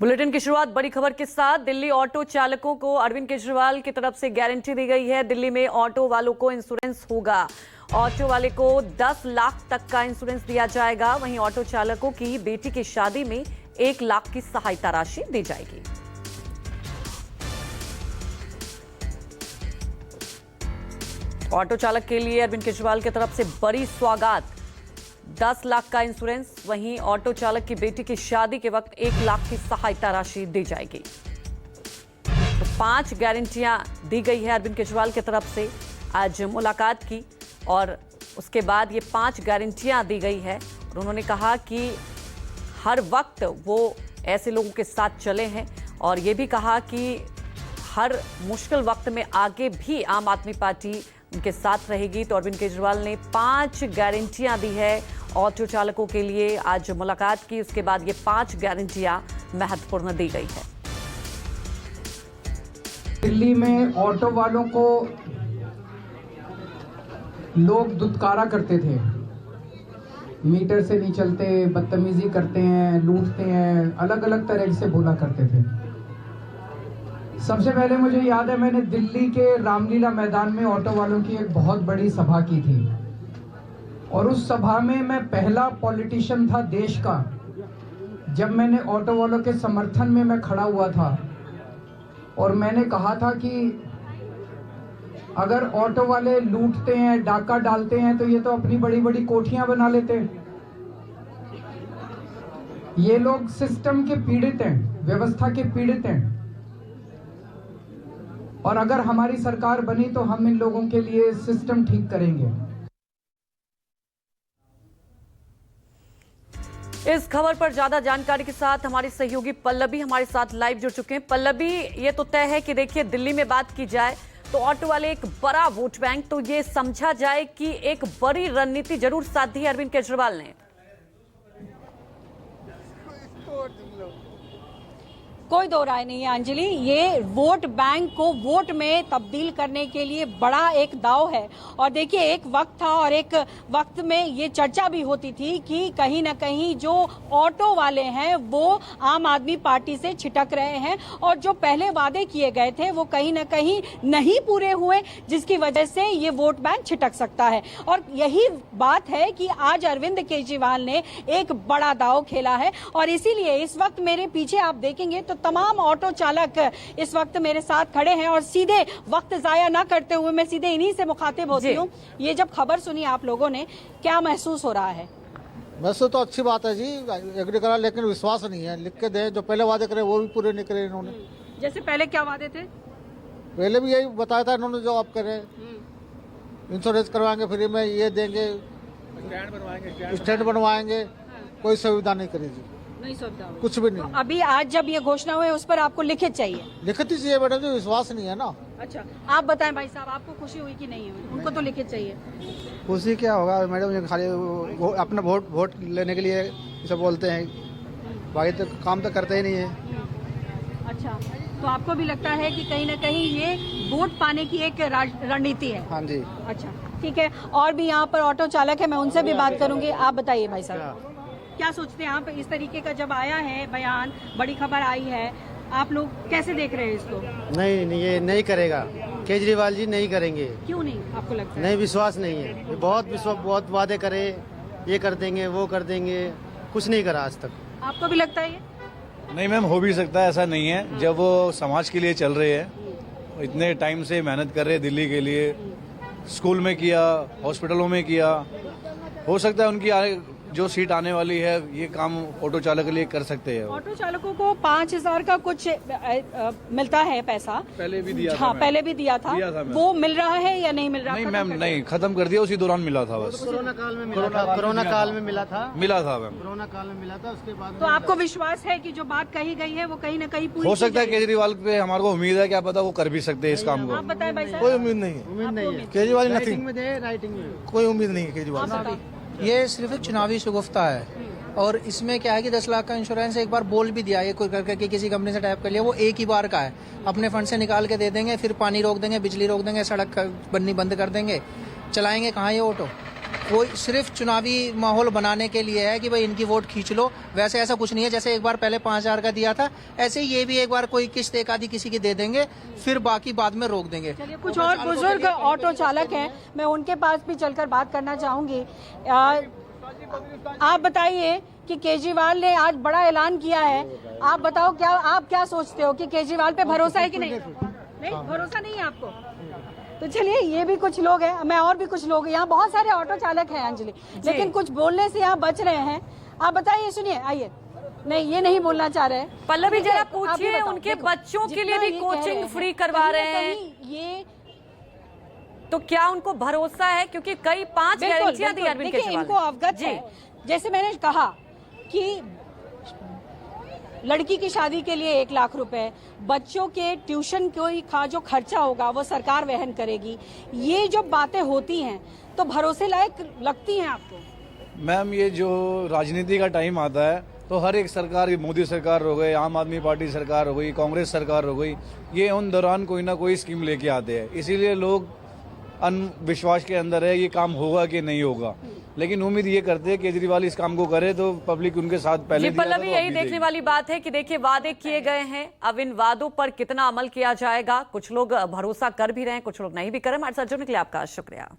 Bulletin की शुरुआत बड़ी खबर के साथ। दिल्ली ऑटो चालकों को अरविंद केजरीवाल की तरफ से गारंटी दी गई है। दिल्ली में ऑटो वालों को इंश्योरेंस होगा। ऑटो वाले को 10 लाख तक का इंश्योरेंस दिया जाएगा। वहीं ऑटो चालकों की बेटी की शादी में 1 लाख की सहायता राशि दी जाएगी। ऑटो चालक के लिए अरविंद केजरीवाल की तरफ से बड़ी सौगात, 10 लाख का इंश्योरेंस। वहीं ऑटो चालक की बेटी की शादी के वक्त 1 लाख की सहायता राशि दी जाएगी। तो 5 गारंटियां दी गई है अरविंद केजरीवाल की तरफ से। आज मुलाकात की और उसके बाद ये 5 गारंटियां दी गई है और उन्होंने कहा कि हर वक्त वो ऐसे लोगों के साथ चले हैं और ये भी कहा कि हर मुश्किल वक्त में आगे भी आम आदमी पार्टी उनके साथ रहेगी। तो अरविंद केजरीवाल ने 5 गारंटियां दी है ऑटो चालकों के लिए। आज मुलाकात की, उसके बाद ये 5 गारंटियां महत्वपूर्ण दी गई है। दिल्ली में ऑटो वालों को लोग दुत्कारा करते थे, मीटर से नहीं चलते, बदतमीजी करते हैं, लूटते हैं, अलग अलग तरह से बोला करते थे। सबसे पहले मुझे याद है, मैंने दिल्ली के रामलीला मैदान में ऑटो वालों की एक बहुत बड़ी सभा की थी और उस सभा में मैं पहला पॉलिटिशियन था देश का जब मैंने ऑटो वालों के समर्थन में मैं खड़ा हुआ था और मैंने कहा था कि अगर ऑटो वाले लूटते हैं, डाका डालते हैं, तो ये तो अपनी बड़ी बड़ी कोठियां बना लेते हैं। ये लोग सिस्टम के पीड़ित हैं, व्यवस्था के पीड़ित हैं और अगर हमारी सरकार बनी तो हम इन लोगों के लिए सिस्टम ठीक करेंगे। इस खबर पर ज्यादा जानकारी के साथ हमारी सहयोगी पल्लवी हमारे साथ लाइव जुड़ चुके हैं। पल्लवी, ये तो तय है कि देखिए दिल्ली में बात की जाए तो ऑटो वाले एक बड़ा वोट बैंक, तो ये समझा जाए कि एक बड़ी रणनीति जरूर साधी है अरविंद केजरीवाल ने। कोई दो राय नहीं है अंजलि, ये वोट बैंक को वोट में तब्दील करने के लिए बड़ा एक दाव है। और देखिए, एक वक्त था और एक वक्त में ये चर्चा भी होती थी कि कहीं ना कहीं जो ऑटो वाले हैं वो आम आदमी पार्टी से छिटक रहे हैं और जो पहले वादे किए गए थे वो कहीं ना कहीं नहीं पूरे हुए, जिसकी वजह से ये वोट बैंक छिटक सकता है। और यही बात है कि आज अरविंद केजरीवाल ने एक बड़ा दाव खेला है और इसीलिए इस वक्त मेरे पीछे आप देखेंगे तो तमाम ऑटो चालक इस वक्त मेरे साथ खड़े हैं और सीधे वक्त जाया ना करते हुए मैं सीधे इन्हीं से मुखातिब होती हूँ। ये जब खबर सुनी आप लोगों ने, क्या महसूस हो रहा है? वैसे तो अच्छी बात है जी, एग्री करा, लेकिन विश्वास नहीं है। लिख के दे, जो पहले वादे करे वो भी पूरे नहीं करे इन्होंने। जैसे पहले क्या वादे थे? पहले भी यही बताया था इन्होंने, जो आप करे इंश्योरेंस करवाएंगे फ्री में, ये देंगे, स्टैंड बनवाएंगे, कोई सुविधा नहीं करी जी, नहीं सुविधा कुछ भी नहीं। तो अभी आज जब ये घोषणा हुई उस पर आपको लिखित चाहिए? लिखित ही चाहिए मैडम जी, विश्वास नहीं है ना। अच्छा, आप बताएं भाई साहब, आपको खुशी हुई कि नहीं हुई? उनको तो लिखित चाहिए। खुशी क्या होगा मैडम, ये खाली अपना वोट लेने के लिए सब बोलते हैं, बाकी तो काम तो करते ही नहीं है। अच्छा, तो आपको भी लगता है कि कहीं ना कहीं ये वोट पाने की एक रणनीति है? हाँ जी। अच्छा, ठीक है। और भी यहाँ पर ऑटो चालक है, मैं उनसे भी बात करूंगी। आप बताइए भाई साहब, क्या सोचते हैं आप? इस तरीके का जब आया है बयान, बड़ी खबर आई है, आप लोग कैसे देख रहे हैं इसको? नहीं, ये नहीं करेगा केजरीवाल जी, नहीं करेंगे। क्यों नहीं, आपको लगता है? नहीं, विश्वास नहीं है। ये बहुत वादे करे, ये कर देंगे, वो कर देंगे, कुछ नहीं करा आज तक। आपको भी लगता है ये? नहीं मैम, हो भी सकता है, ऐसा नहीं है। जब वो समाज के लिए चल रहे हैं, इतने टाइम से मेहनत कर रहे हैं दिल्ली के लिए, स्कूल में किया, हॉस्पिटलों में किया, हो सकता है उनकी जो सीट आने वाली है ये काम ऑटो चालक के लिए कर सकते हैं। ऑटो चालकों को 5,000 का कुछ मिलता है पैसा, पहले भी दिया था। हाँ, पहले भी दिया था वो मिल रहा है या नहीं मिल रहा? नहीं मैम, नहीं, खत्म कर दिया, उसी दौरान मिला था बस। कोरोना काल में मिला था, कोरोना काल में मिला था मैम, कोरोना काल में मिला था, उसके बाद। तो आपको विश्वास है कि जो बात कही गई है वो कहीं ना कहीं पूरी हो सकता है? केजरीवाल पे हमारे को उम्मीद है, क्या पता वो कर भी सकते हैं इस काम को। आप बताएं भाई साहब। कोई उम्मीद नहीं है, उम्मीद नहीं है। केजरीवाल राइटिंग में दे, राइटिंग में कोई उम्मीद नहीं है केजरीवाल। ये सिर्फ एक चुनावी शगुफ्ता है और इसमें क्या है कि 10 लाख का इंश्योरेंस एक बार बोल भी दिया, ये कोई करके किसी कंपनी से टाइप कर लिया, वो एक ही बार का है, अपने फंड से निकाल के दे देंगे, फिर पानी रोक देंगे, बिजली रोक देंगे, सड़क बननी बंद कर देंगे, चलाएंगे कहाँ ये ऑटो? कोई सिर्फ चुनावी माहौल बनाने के लिए है कि भाई इनकी वोट खींच लो। वैसे ऐसा कुछ नहीं है। जैसे एक बार पहले 5,000 का दिया था, ऐसे ही ये भी एक बार कोई किस्त एक आधी किसी की दे देंगे, फिर बाकी बाद में रोक देंगे। कुछ और बुजुर्ग ऑटो चालक हैं, मैं उनके पास भी चलकर बात करना चाहूंगी। आप बताइए कि केजरीवाल ने आज बड़ा ऐलान किया है, आप बताओ आप क्या सोचते हो कि केजरीवाल पे भरोसा है कि नहीं? नहीं, भरोसा नहीं है आपको? तो चलिए, ये भी कुछ लोग हैं, मैं और भी कुछ लोग, यहाँ बहुत सारे ऑटो चालक हैं अंजलि, लेकिन कुछ बोलने से यहाँ बच रहे हैं। आप बताइए, सुनिए, आइए। नहीं, ये नहीं बोलना चाह रहे। पल्लवी जरा पूछिए, उनके बच्चों के लिए भी कोचिंग फ्री करवा रहे हैं, ये तो क्या उनको भरोसा है? क्योंकि कई 5 गारंटियां दी अरविंद केजरीवाल ने। इनको अवगत है, जैसे मैंने कहा कि लड़की की शादी के लिए 1 लाख रुपए, बच्चों के ट्यूशन का जो खर्चा होगा वो सरकार वहन करेगी। ये जो बातें होती हैं तो भरोसे लायक लगती हैं आपको? मैम, ये जो राजनीति का टाइम आता है तो हर एक सरकार, मोदी सरकार हो गई, आम आदमी पार्टी सरकार हो गई, कांग्रेस सरकार हो गई, ये उन दौरान कोई ना कोई स्कीम लेके आते हैं। इसीलिए लोग विश्वास के अंदर है ये काम होगा कि नहीं होगा, लेकिन उम्मीद ये करते हैं केजरीवाल इस काम को करे तो पब्लिक उनके साथ पहले दिया था, पल्लवी, तो यही देखने वाली बात है कि देखिए वादे किए गए हैं, अब इन वादों पर कितना अमल किया जाएगा। कुछ लोग भरोसा कर भी रहे हैं, कुछ लोग नहीं भी कर रहे हैं। हमारे साथ जुड़ने के लिए आपका शुक्रिया।